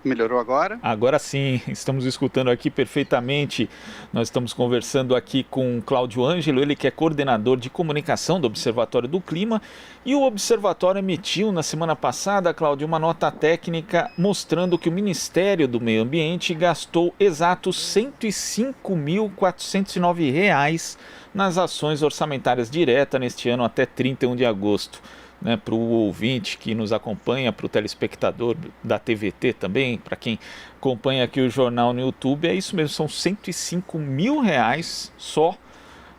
Melhorou agora? Agora sim, estamos escutando aqui perfeitamente. Nós estamos conversando aqui com Cláudio Ângelo, ele que é coordenador de comunicação do Observatório do Clima. E o Observatório emitiu na semana passada, Cláudio, uma nota técnica mostrando que o Ministério do Meio Ambiente gastou exatos R$ 105.409 nas ações orçamentárias diretas neste ano até 31 de agosto. Né, para o ouvinte que nos acompanha, para o telespectador da TVT também, para quem acompanha aqui o jornal no YouTube, é isso mesmo, são R$ 105.000 só,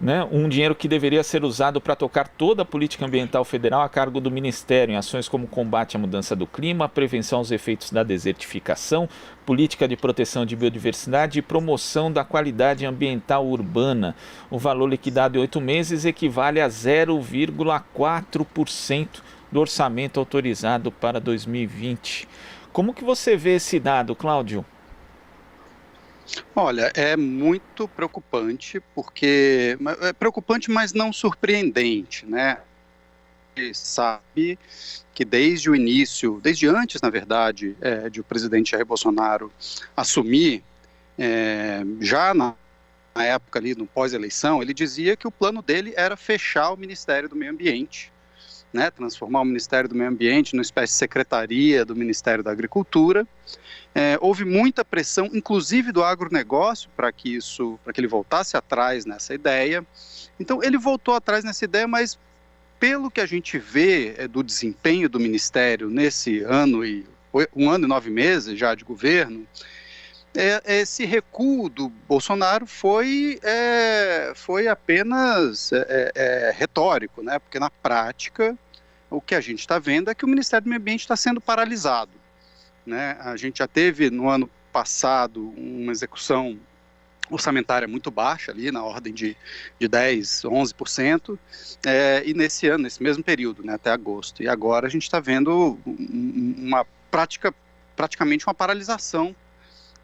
né, um dinheiro que deveria ser usado para tocar toda a política ambiental federal a cargo do Ministério, em ações como combate à mudança do clima, prevenção aos efeitos da desertificação, política de proteção de biodiversidade e promoção da qualidade ambiental urbana. O valor liquidado em 8 meses equivale a 0,4% do orçamento autorizado para 2020. Como que você vê esse dado, Cláudio? Olha, é muito preocupante, porque é preocupante, mas não surpreendente, né? A gente sabe que desde o início, desde antes, na verdade, de o presidente Jair Bolsonaro assumir, já na época ali, no pós-eleição, ele dizia que o plano dele era fechar o Ministério do Meio Ambiente, né, transformar o Ministério do Meio Ambiente numa espécie de secretaria do Ministério da Agricultura. Houve muita pressão, inclusive do agronegócio, para que ele voltasse atrás nessa ideia. Então, ele voltou atrás nessa ideia, mas pelo que a gente vê do desempenho do Ministério nesse ano e 1 ano e 9 meses já de governo, esse recuo do Bolsonaro foi apenas retórico, né? Porque na prática o que a gente está vendo é que o Ministério do Meio Ambiente está sendo paralisado, né? A gente já teve no ano passado uma execução orçamentária muito baixa, ali na ordem de 10, 11%, e nesse ano, nesse mesmo período, né, até agosto. E agora a gente está vendo praticamente uma paralisação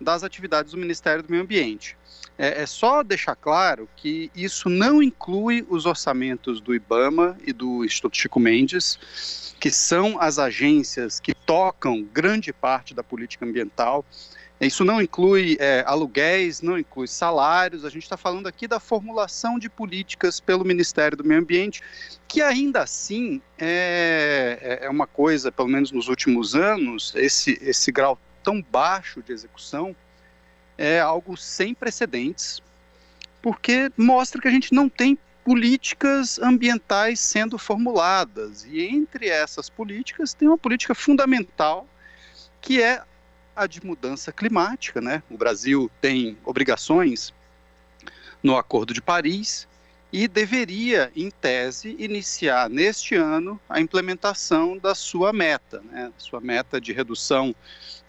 das atividades do Ministério do Meio Ambiente. É só deixar claro que isso não inclui os orçamentos do IBAMA e do Instituto Chico Mendes, que são as agências que tocam grande parte da política ambiental. Isso não inclui aluguéis, não inclui salários. A gente está falando aqui da formulação de políticas pelo Ministério do Meio Ambiente, que ainda assim é uma coisa, pelo menos nos últimos anos, esse grau tão baixo de execução é algo sem precedentes, porque mostra que a gente não tem políticas ambientais sendo formuladas. E entre essas políticas tem uma política fundamental, que é a de mudança climática, né? O Brasil tem obrigações no Acordo de Paris e deveria, em tese, iniciar neste ano a implementação da sua meta, né? Sua meta de redução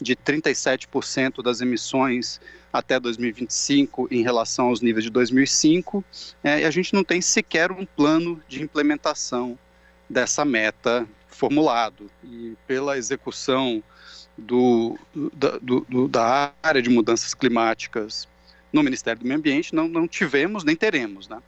de 37% das emissões até 2025 em relação aos níveis de 2005, e a gente não tem sequer um plano de implementação dessa meta formulado. E pela execução da área de mudanças climáticas no Ministério do Meio Ambiente, não tivemos nem teremos, né?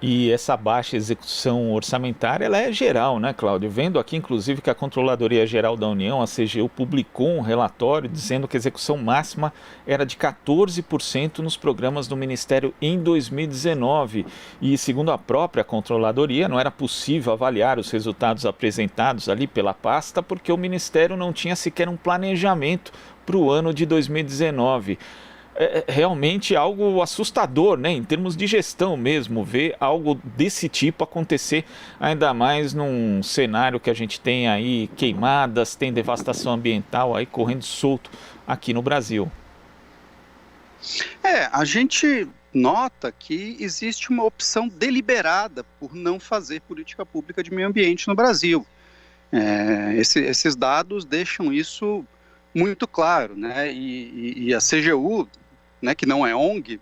E essa baixa execução orçamentária, ela é geral, né, Cláudio? Vendo aqui, inclusive, que a Controladoria Geral da União, a CGU, publicou um relatório dizendo que a execução máxima era de 14% nos programas do Ministério em 2019. E, segundo a própria Controladoria, não era possível avaliar os resultados apresentados ali pela pasta, porque o Ministério não tinha sequer um planejamento para o ano de 2019. É realmente algo assustador, né, em termos de gestão mesmo, ver algo desse tipo acontecer, ainda mais num cenário que a gente tem aí queimadas, tem devastação ambiental aí correndo solto aqui no Brasil. A gente nota que existe uma opção deliberada por não fazer política pública de meio ambiente no Brasil. Esses dados deixam isso muito claro, né? E a CGU, né, que não é ONG,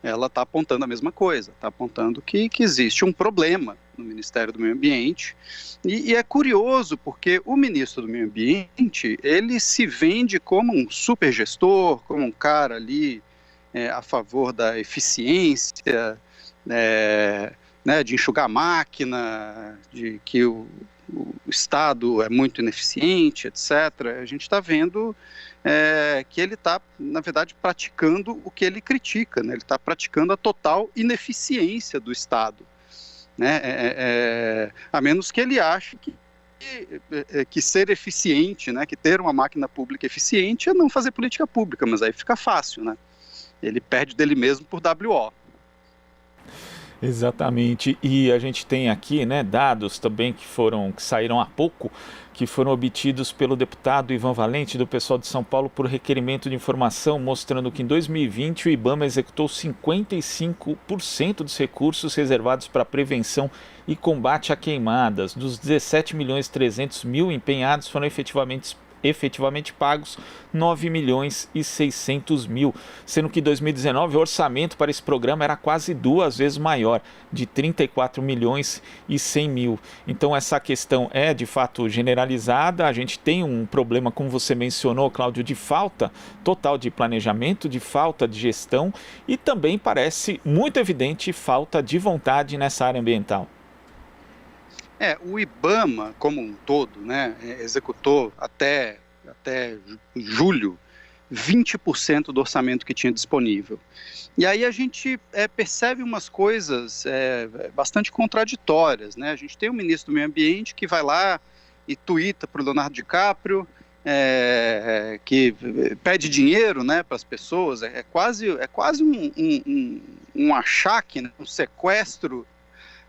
ela está apontando a mesma coisa, está apontando que existe um problema no Ministério do Meio Ambiente, e é curioso porque o ministro do Meio Ambiente, ele se vende como um super gestor, como um cara ali a favor da eficiência, né, de enxugar a máquina, de que o Estado é muito ineficiente, etc., a gente está vendo que ele está, na verdade, praticando o que ele critica, né? Ele está praticando a total ineficiência do Estado, né? A menos que ele ache que ser eficiente, né, que ter uma máquina pública eficiente é não fazer política pública, mas aí fica fácil, né? Ele perde dele mesmo por WO. Exatamente, e a gente tem aqui, né, dados também que saíram há pouco, que foram obtidos pelo deputado Ivan Valente, do PSOL de São Paulo, por requerimento de informação, mostrando que em 2020 o IBAMA executou 55% dos recursos reservados para prevenção e combate a queimadas. Dos 17.300.000 empenhados, foram efetivamente pagos 9.600.000, sendo que em 2019 o orçamento para esse programa era quase 2 vezes maior, de 34.100.000. Então essa questão é de fato generalizada. A gente tem um problema, como você mencionou, Cláudio, de falta total de planejamento, de falta de gestão e também parece muito evidente falta de vontade nessa área ambiental. O IBAMA, como um todo, né, executou até julho 20% do orçamento que tinha disponível. E aí a gente percebe umas coisas bastante contraditórias, né? A gente tem o ministro do Meio Ambiente que vai lá e tuita para o Leonardo DiCaprio, que pede dinheiro, né, para as pessoas. É quase um achaque, né, um sequestro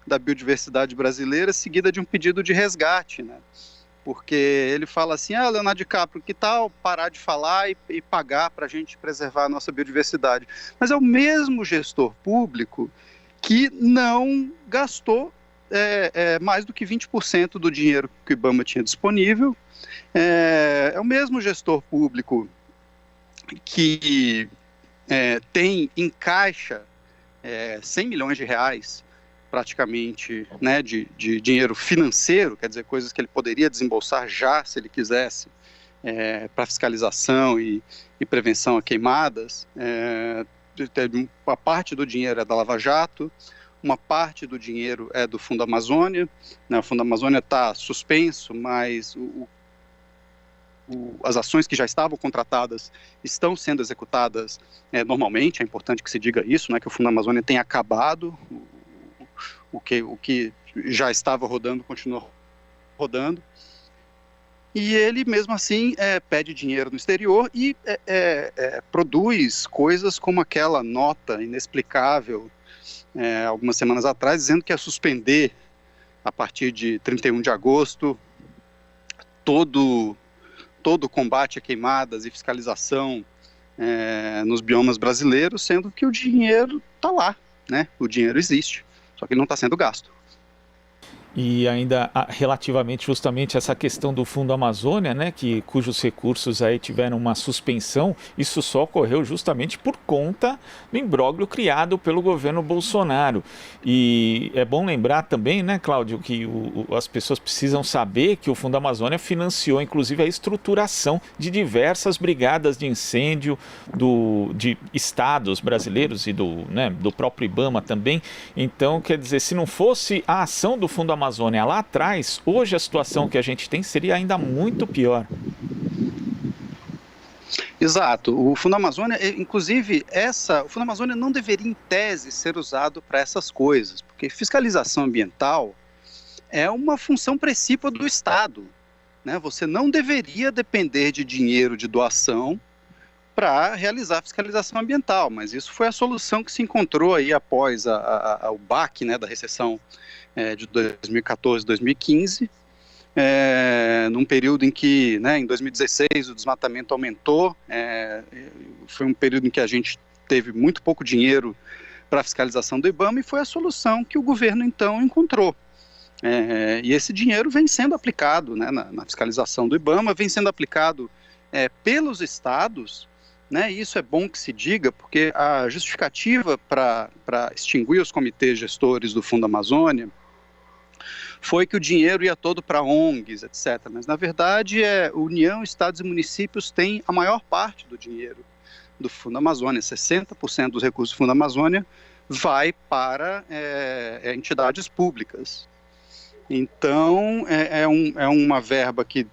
da biodiversidade brasileira, seguida de um pedido de resgate, né? Porque ele fala assim, Leonardo DiCaprio, que tal parar de falar e pagar para a gente preservar a nossa biodiversidade? Mas é o mesmo gestor público que não gastou mais do que 20% do dinheiro que o IBAMA tinha disponível, é o mesmo gestor público que tem em caixa 100 milhões de reais praticamente, né, de dinheiro financeiro, quer dizer, coisas que ele poderia desembolsar já, se ele quisesse, para fiscalização e prevenção a queimadas. Uma parte do dinheiro é da Lava Jato, uma parte do dinheiro é do Fundo Amazônia, né, o Fundo Amazônia está suspenso, mas as ações que já estavam contratadas estão sendo executadas normalmente. É importante que se diga isso, né, que o Fundo Amazônia tem acabado. O que já estava rodando continua rodando, e ele mesmo assim pede dinheiro no exterior e produz coisas como aquela nota inexplicável algumas semanas atrás, dizendo que ia suspender a partir de 31 de agosto todo o combate a queimadas e fiscalização nos biomas brasileiros, sendo que o dinheiro está lá, né? O dinheiro existe, só que ele não está sendo gasto. E ainda relativamente justamente essa questão do Fundo Amazônia, né, cujos recursos aí tiveram uma suspensão, isso só ocorreu justamente por conta do imbróglio criado pelo governo Bolsonaro. E é bom lembrar também, né, Cláudio, que as pessoas precisam saber que o Fundo Amazônia financiou inclusive a estruturação de diversas brigadas de incêndio de estados brasileiros e do próprio IBAMA também. Então, quer dizer, se não fosse a ação do Fundo Amazônia lá atrás, hoje a situação que a gente tem seria ainda muito pior. Exato. O Fundo Amazônia, inclusive, o Fundo Amazônia não deveria, em tese, ser usado para essas coisas, porque fiscalização ambiental é uma função precípua do Estado, né? Você não deveria depender de dinheiro de doação para realizar a fiscalização ambiental, mas isso foi a solução que se encontrou aí após o baque, né, da recessão de 2014, 2015, num período em que, né, em 2016, o desmatamento aumentou, foi um período em que a gente teve muito pouco dinheiro para a fiscalização do IBAMA, e foi a solução que o governo, então, encontrou. E esse dinheiro vem sendo aplicado, né, na fiscalização do IBAMA, vem sendo aplicado pelos estados, né, e isso é bom que se diga, porque a justificativa para extinguir os comitês gestores do Fundo Amazônia foi que o dinheiro ia todo para ONGs, etc. Mas, na verdade, União, estados e municípios têm a maior parte do dinheiro do Fundo Amazônia. 60% dos recursos do Fundo Amazônia vai para entidades públicas. Então, é uma verba que,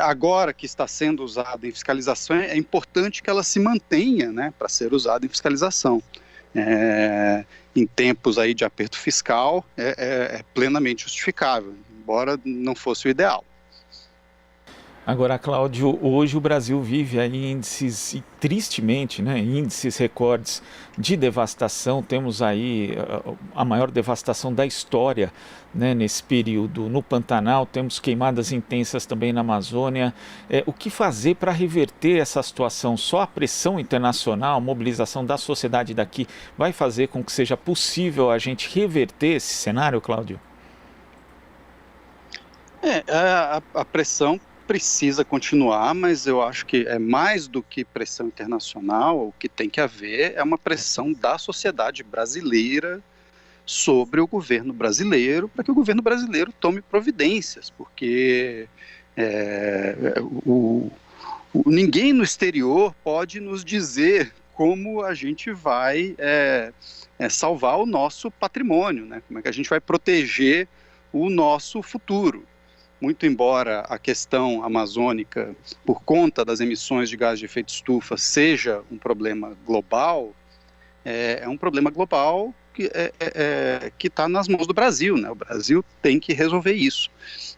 agora que está sendo usada em fiscalização, é importante que ela se mantenha, né, para ser usada em fiscalização. Em tempos aí de aperto fiscal, é plenamente justificável, embora não fosse o ideal. Agora, Cláudio, hoje o Brasil vive aí índices, e tristemente, né, índices recordes de devastação. Temos aí a maior devastação da história, né, nesse período. No Pantanal, temos queimadas intensas também na Amazônia. O que fazer para reverter essa situação? Só a pressão internacional, a mobilização da sociedade daqui vai fazer com que seja possível a gente reverter esse cenário, Cláudio? A pressão precisa continuar, mas eu acho que é mais do que pressão internacional. O que tem que haver é uma pressão da sociedade brasileira sobre o governo brasileiro, para que o governo brasileiro tome providências, porque ninguém no exterior pode nos dizer como a gente vai salvar o nosso patrimônio, né? Como é que a gente vai proteger o nosso futuro. Muito embora a questão amazônica, por conta das emissões de gás de efeito estufa, seja um problema global, é um problema global que está nas mãos do Brasil, né? O Brasil tem que resolver isso.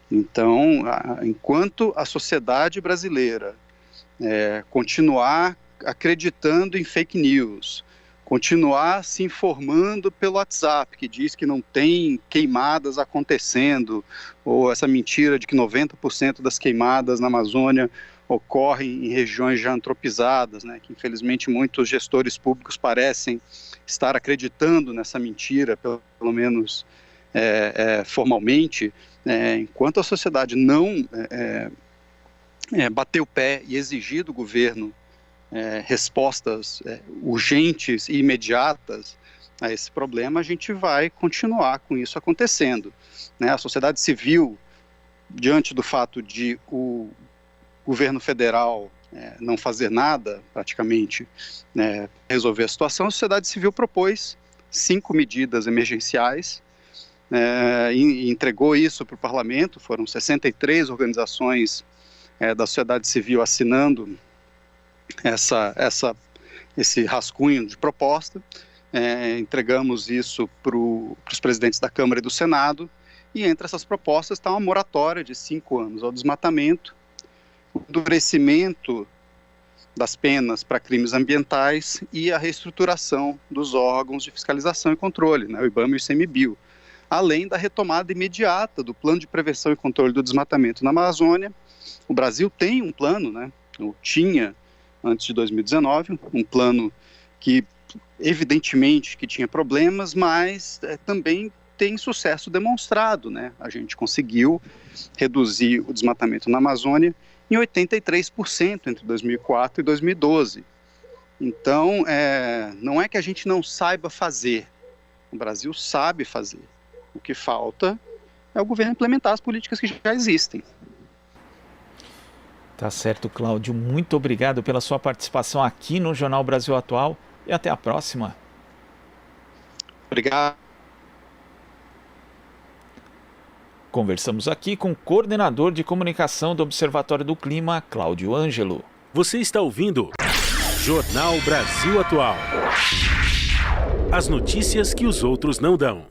Então, enquanto a sociedade brasileira continuar acreditando em fake news, continuar se informando pelo WhatsApp, que diz que não tem queimadas acontecendo, ou essa mentira de que 90% das queimadas na Amazônia ocorrem em regiões já antropizadas, né, que infelizmente muitos gestores públicos parecem estar acreditando nessa mentira, pelo menos formalmente. Enquanto a sociedade não bater o pé e exigir do governo respostas urgentes e imediatas a esse problema, a gente vai continuar com isso acontecendo, né? A sociedade civil, diante do fato de o governo federal não fazer nada, praticamente, resolver a situação, a sociedade civil propôs 5 medidas emergenciais e entregou isso para o parlamento. Foram 63 organizações da sociedade civil assinando esse rascunho de proposta. Entregamos isso para os presidentes da Câmara e do Senado, e entre essas propostas está uma moratória de 5 anos ao desmatamento, o endurecimento das penas para crimes ambientais e a reestruturação dos órgãos de fiscalização e controle, né, o IBAMA e o ICMBio, além da retomada imediata do Plano de Prevenção e Controle do Desmatamento na Amazônia. O Brasil tem um plano, né, ou tinha, antes de 2019, um plano que evidentemente que tinha problemas, mas também tem sucesso demonstrado, né? A gente conseguiu reduzir o desmatamento na Amazônia em 83% entre 2004 e 2012. Então, não é que a gente não saiba fazer, o Brasil sabe fazer. O que falta é o governo implementar as políticas que já existem. Tá certo, Cláudio. Muito obrigado pela sua participação aqui no Jornal Brasil Atual e até a próxima. Obrigado. Conversamos aqui com o coordenador de comunicação do Observatório do Clima, Cláudio Ângelo. Você está ouvindo Jornal Brasil Atual. As notícias que os outros não dão.